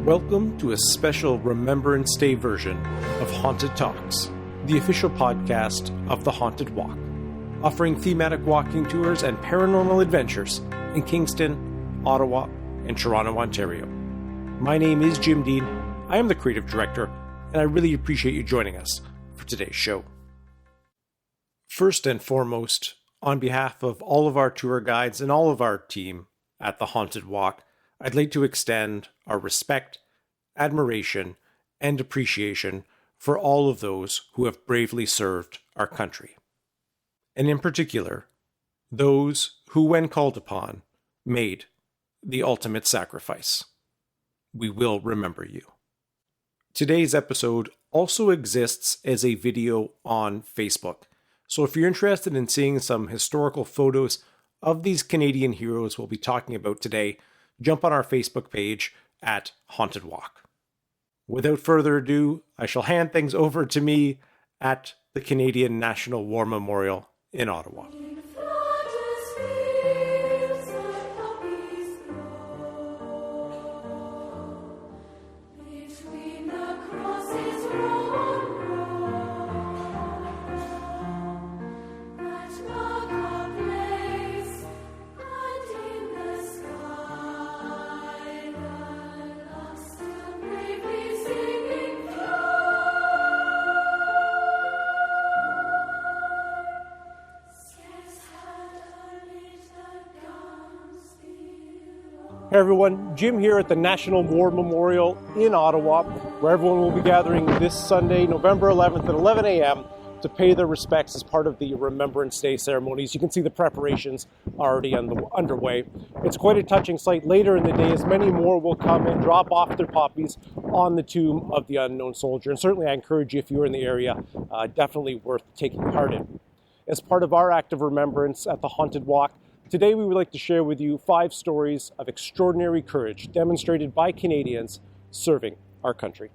Welcome to a special Remembrance Day version of Haunted Talks, the official podcast of The Haunted Walk, offering thematic walking tours and paranormal adventures in Kingston, Ottawa, and Toronto, Ontario. My name is Jim Dean. I am the creative director, and I really appreciate you joining us for today's show. First and foremost, on behalf of all of our tour guides and all of our team at The Haunted Walk, I'd like to extend our respect, admiration, and appreciation for all of those who have bravely served our country. And in particular, those who, when called upon, made the ultimate sacrifice. We will remember you. Today's episode also exists as a video on Facebook. So if you're interested in seeing some historical photos of these Canadian heroes we'll be talking about today, jump on our Facebook page at Haunted Walk. Without further ado, I shall hand things over to me at the Canadian National War Memorial in Ottawa. Hey everyone, Jim here at the National War Memorial in Ottawa, where everyone will be gathering this Sunday, November 11th at 11 a.m. to pay their respects as part of the Remembrance Day ceremonies. You can see the preparations already underway. It's quite a touching sight later in the day as many more will come and drop off their poppies on the tomb of the unknown soldier. And certainly I encourage you, if you're in the area, definitely worth taking part in. As part of our act of remembrance at the Haunted Walk, today we would like to share with you 5 stories of extraordinary courage demonstrated by Canadians serving our country.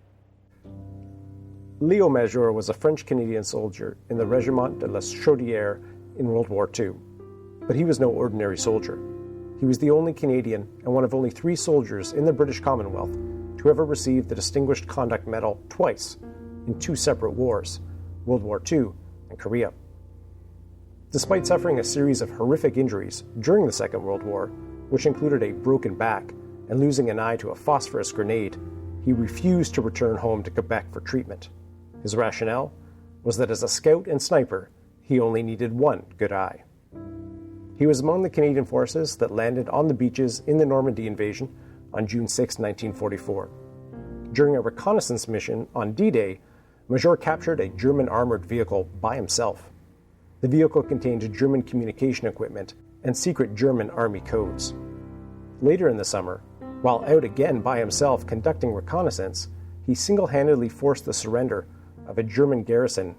Leo Major was a French-Canadian soldier in the Régiment de la Chaudière in World War II. But he was no ordinary soldier. He was the only Canadian and one of only 3 soldiers in the British Commonwealth to ever receive the Distinguished Conduct Medal twice in 2 separate wars, World War II and Korea. Despite suffering a series of horrific injuries during the Second World War, which included a broken back and losing an eye to a phosphorus grenade, he refused to return home to Quebec for treatment. His rationale was that as a scout and sniper, he only needed one good eye. He was among the Canadian forces that landed on the beaches in the Normandy invasion on June 6, 1944. During a reconnaissance mission on D-Day, Major captured a German armored vehicle by himself. The vehicle contained German communication equipment and secret German army codes. Later in the summer, while out again by himself conducting reconnaissance, he single-handedly forced the surrender of a German garrison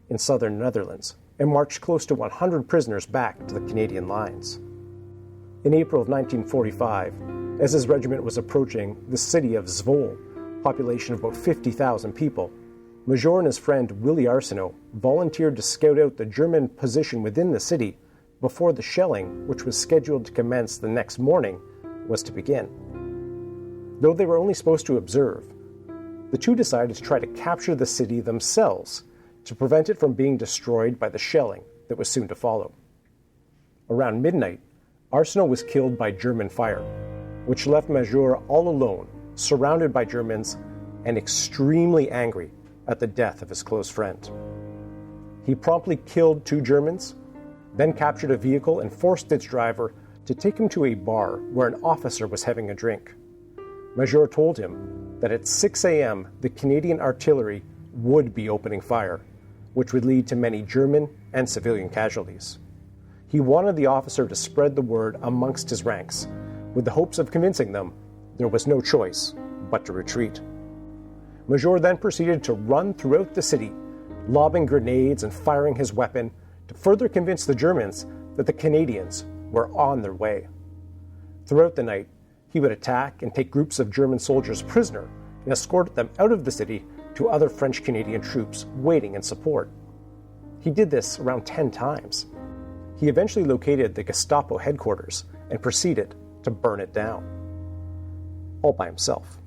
in southern Netherlands and marched close to 100 prisoners back to the Canadian lines. In April of 1945, as his regiment was approaching the city of Zwolle, population of about 50,000 people, Major and his friend Willie Arsenault volunteered to scout out the German position within the city before the shelling, which was scheduled to commence the next morning, was to begin. Though they were only supposed to observe, the two decided to try to capture the city themselves to prevent it from being destroyed by the shelling that was soon to follow. Around midnight, Arsenault was killed by German fire, which left Major all alone, surrounded by Germans, and extremely angry at the death of his close friend. He promptly killed 2 Germans, then captured a vehicle and forced its driver to take him to a bar where an officer was having a drink. Major told him that at 6 a.m. the Canadian artillery would be opening fire, which would lead to many German and civilian casualties. He wanted the officer to spread the word amongst his ranks, with the hopes of convincing them there was no choice but to retreat. Major then proceeded to run throughout the city, lobbing grenades and firing his weapon to further convince the Germans that the Canadians were on their way. Throughout the night, he would attack and take groups of German soldiers prisoner and escort them out of the city to other French-Canadian troops waiting in support. He did this around 10 times. He eventually located the Gestapo headquarters and proceeded to burn it down. All by himself.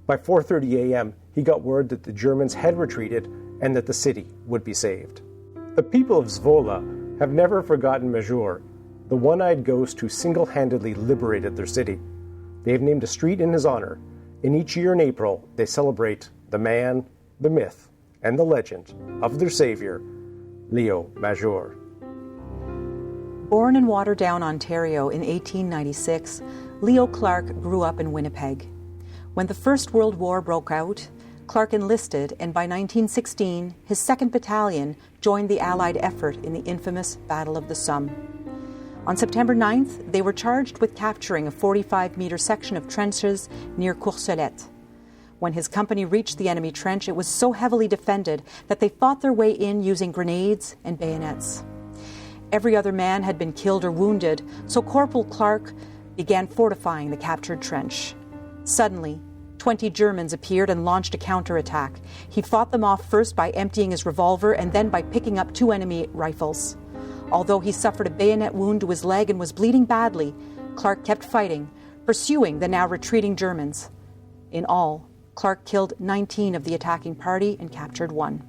By 4:30 a.m., he got word that the Germans had retreated and that the city would be saved. The people of Zwolle have never forgotten Major, the one-eyed ghost who single-handedly liberated their city. They have named a street in his honor, and each year in April they celebrate the man, the myth, and the legend of their savior, Leo Major. Born in Waterdown, Ontario in 1896, Leo Clark grew up in Winnipeg. When the First World War broke out, Clark enlisted, and by 1916, his 2nd Battalion joined the Allied effort in the infamous Battle of the Somme. On September 9th, they were charged with capturing a 45-meter section of trenches near Courcelette. When his company reached the enemy trench, it was so heavily defended that they fought their way in using grenades and bayonets. Every other man had been killed or wounded, so Corporal Clark began fortifying the captured trench. Suddenly, 20 Germans appeared and launched a counterattack. He fought them off first by emptying his revolver and then by picking up 2 enemy rifles. Although he suffered a bayonet wound to his leg and was bleeding badly, Clark kept fighting, pursuing the now retreating Germans. In all, Clark killed 19 of the attacking party and captured 1.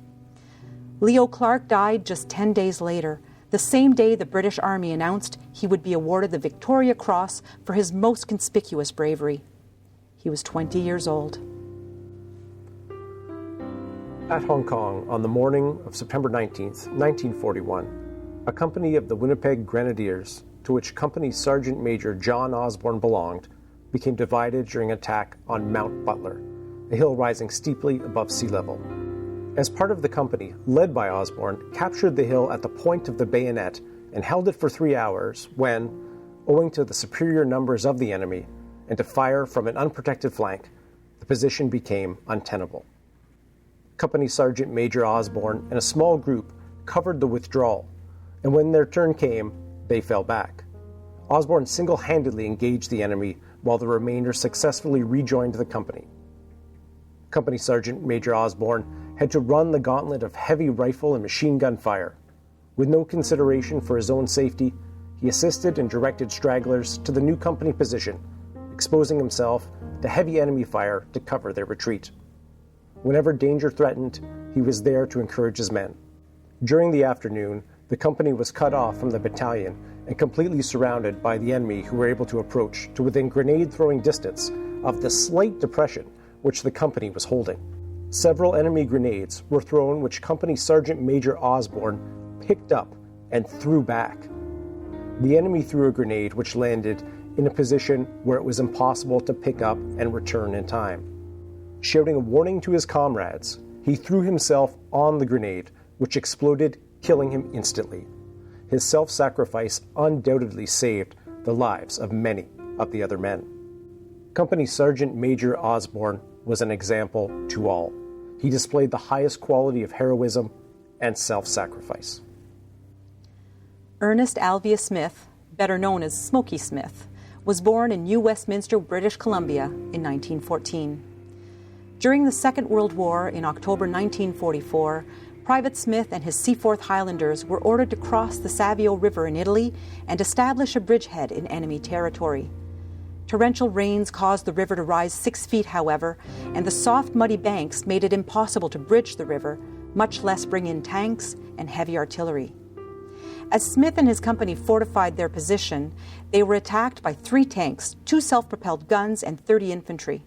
Leo Clark died just 10 days later, the same day the British Army announced he would be awarded the Victoria Cross for his most conspicuous bravery. He was 20 years old. At Hong Kong, on the morning of September 19th, 1941, a company of the Winnipeg Grenadiers, to which Company Sergeant Major John Osborne belonged, became divided during an attack on Mount Butler, a hill rising steeply above sea level. As part of the company, led by Osborne, captured the hill at the point of the bayonet and held it for 3 hours when, owing to the superior numbers of the enemy, and to fire from an unprotected flank, the position became untenable. Company Sergeant Major Osborne and a small group covered the withdrawal, and when their turn came, they fell back. Osborne single-handedly engaged the enemy while the remainder successfully rejoined the company. Company Sergeant Major Osborne had to run the gauntlet of heavy rifle and machine gun fire. With no consideration for his own safety, he assisted and directed stragglers to the new company position, exposing himself to heavy enemy fire to cover their retreat. Whenever danger threatened, he was there to encourage his men. During the afternoon, the company was cut off from the battalion and completely surrounded by the enemy, who were able to approach to within grenade-throwing distance of the slight depression which the company was holding. Several enemy grenades were thrown, which Company Sergeant Major Osborne picked up and threw back. The enemy threw a grenade which landed in a position where it was impossible to pick up and return in time. Shouting a warning to his comrades, he threw himself on the grenade, which exploded, killing him instantly. His self-sacrifice undoubtedly saved the lives of many of the other men. Company Sergeant Major Osborne was an example to all. He displayed the highest quality of heroism and self-sacrifice. Ernest Alvia Smith, better known as Smoky Smith, was born in New Westminster, British Columbia in 1914. During the Second World War in October 1944, Private Smith and his Seaforth Highlanders were ordered to cross the Savio River in Italy and establish a bridgehead in enemy territory. Torrential rains caused the river to rise 6 feet, however, and the soft, muddy banks made it impossible to bridge the river, much less bring in tanks and heavy artillery. As Smith and his company fortified their position, they were attacked by 3 tanks, 2 self-propelled guns, and 30 infantry.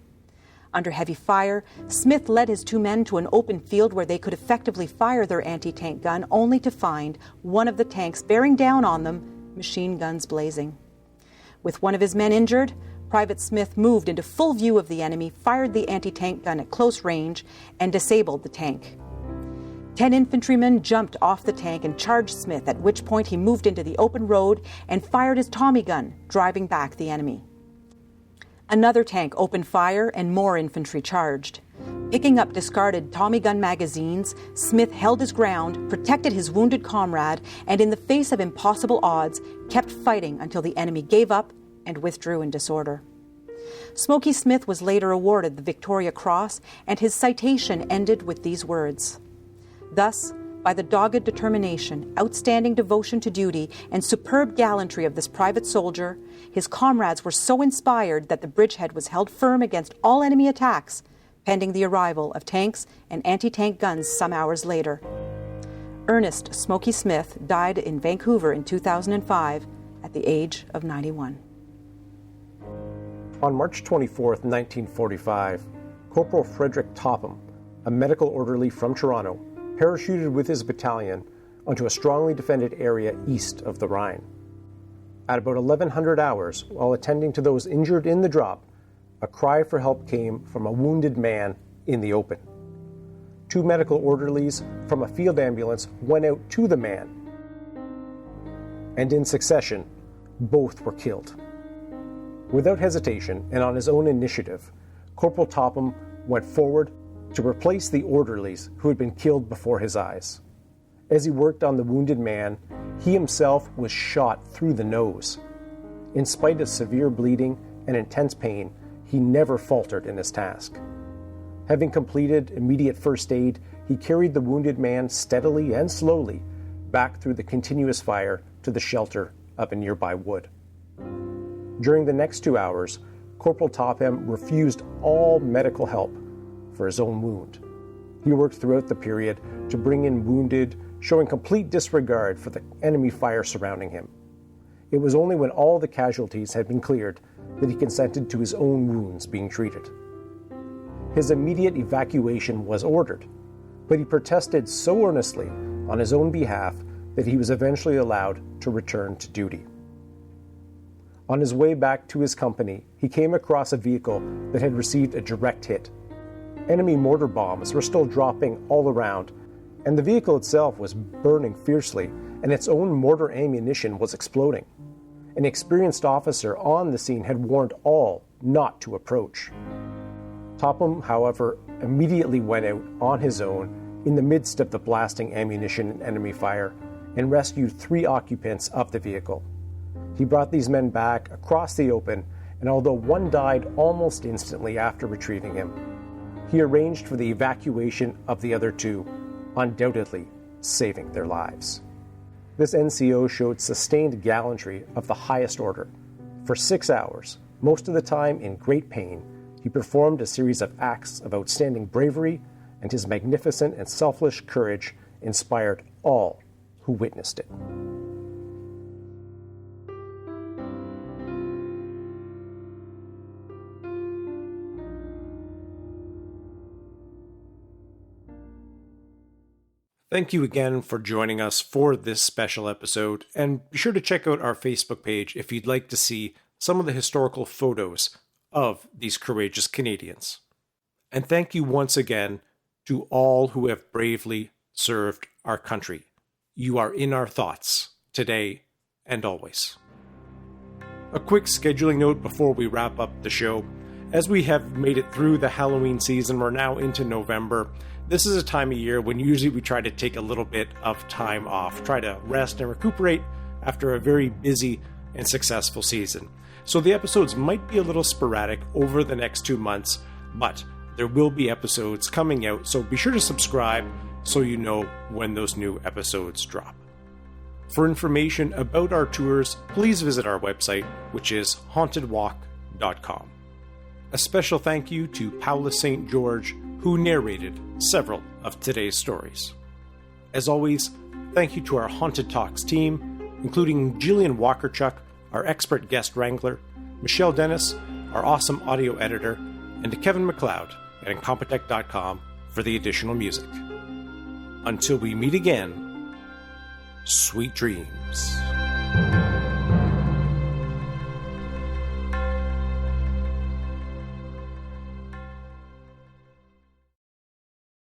Under heavy fire, Smith led his 2 men to an open field where they could effectively fire their anti-tank gun, only to find one of the tanks bearing down on them, machine guns blazing. With one of his men injured, Private Smith moved into full view of the enemy, fired the anti-tank gun at close range, and disabled the tank. 10 infantrymen jumped off the tank and charged Smith, at which point he moved into the open road and fired his Tommy gun, driving back the enemy. Another tank opened fire and more infantry charged. Picking up discarded Tommy gun magazines, Smith held his ground, protected his wounded comrade, and in the face of impossible odds, kept fighting until the enemy gave up and withdrew in disorder. Smoky Smith was later awarded the Victoria Cross, and his citation ended with these words: "Thus, by the dogged determination, outstanding devotion to duty, and superb gallantry of this private soldier, his comrades were so inspired that the bridgehead was held firm against all enemy attacks, pending the arrival of tanks and anti-tank guns some hours later. Ernest "Smoky" Smith died in Vancouver in 2005 at the age of 91. On March 24, 1945, Corporal Frederick Topham, a medical orderly from Toronto, parachuted with his battalion onto a strongly defended area east of the Rhine. At about 1100 hours, while attending to those injured in the drop, a cry for help came from a wounded man in the open. Two medical orderlies from a field ambulance went out to the man, and in succession, both were killed. Without hesitation and on his own initiative, Corporal Topham went forward to replace the orderlies who had been killed before his eyes. As he worked on the wounded man, he himself was shot through the nose. In spite of severe bleeding and intense pain, he never faltered in his task. Having completed immediate first aid, he carried the wounded man steadily and slowly back through the continuous fire to the shelter of a nearby wood. During the next 2 hours, Corporal Topham refused all medical help for his own wound. He worked throughout the period to bring in wounded, showing complete disregard for the enemy fire surrounding him. It was only when all the casualties had been cleared that he consented to his own wounds being treated. His immediate evacuation was ordered, but he protested so earnestly on his own behalf that he was eventually allowed to return to duty. On his way back to his company, he came across a vehicle that had received a direct hit. Enemy mortar bombs were still dropping all around, and the vehicle itself was burning fiercely, and its own mortar ammunition was exploding. An experienced officer on the scene had warned all not to approach. Topham, however, immediately went out on his own in the midst of the blasting ammunition and enemy fire and rescued 3 occupants of the vehicle. He brought these men back across the open, and although one died almost instantly after retrieving him, he arranged for the evacuation of the other 2, undoubtedly saving their lives. This NCO showed sustained gallantry of the highest order. For 6 hours, most of the time in great pain, he performed a series of acts of outstanding bravery, and his magnificent and selfless courage inspired all who witnessed it. Thank you again for joining us for this special episode, and be sure to check out our Facebook page if you'd like to see some of the historical photos of these courageous Canadians. And thank you once again to all who have bravely served our country. You are in our thoughts today and always. A quick scheduling note before we wrap up the show. As we have made it through the Halloween season, we're now into November. This is a time of year when usually we try to take a little bit of time off, try to rest and recuperate after a very busy and successful season. So the episodes might be a little sporadic over the next 2 months, but there will be episodes coming out, so be sure to subscribe so you know when those new episodes drop. For information about our tours, please visit our website, which is hauntedwalk.com. A special thank you to Paula St. George, who narrated several of today's stories. As always, thank you to our Haunted Talks team, including Jillian Walkerchuk, our expert guest wrangler, Michelle Dennis, our awesome audio editor, and to Kevin MacLeod at Incompetech.com for the additional music. Until we meet again, sweet dreams.